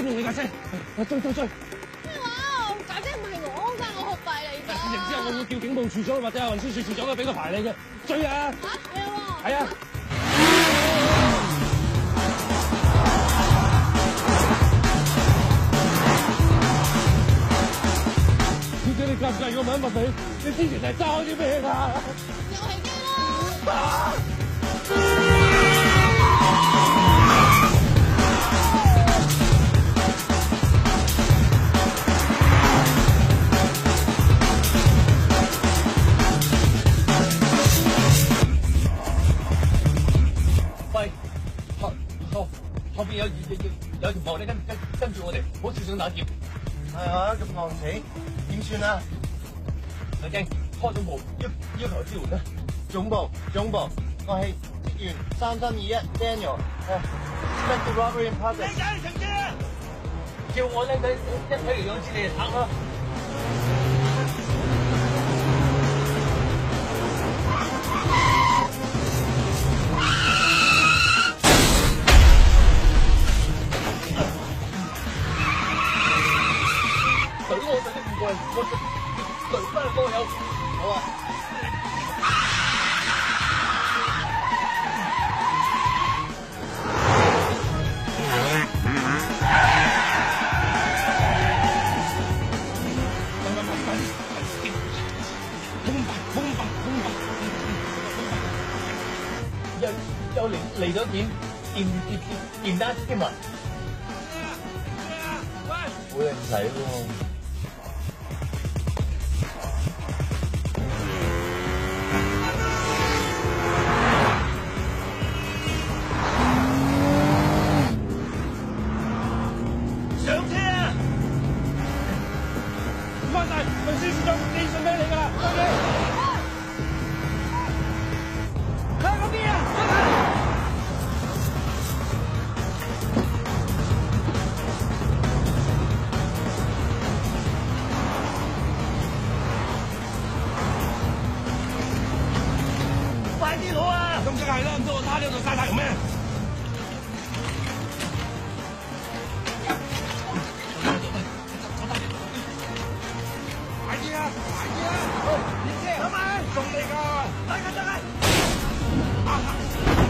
用你架車，追！咩話？架車唔係我㗎，我學弟嚟㗎。然之後我會叫警務處長或者運輸署署長去俾個牌你嘅，追啊！嚇係喎。係啊！小姐，你介唔介意我問一問你，你之前係揸開啲咩㗎？遊戲機咯。喂，後邊有條幕咧，跟住我哋，好似想打劫。係啊，咁狼死，點算啊？阿驚，開總部要求支援啦。總部，我係職員3321 Daniel， Suspected robbery in progress。靚仔，停車啊！叫我靚仔一睇嚟兩次你就拆啦。懟我哋啲5個人，我懟翻個友。好啊。又嚟咗件單添啊！好靚仔喎。上車啊！唔該晒，運輸署長寄信俾你㗎啦，快啲！喺嗰邊啊！快啲攞啊！咁梗係啦，唔通我攤喺度曬太陽咩？快啲啊！好，連車，老闆，送你㗎，得。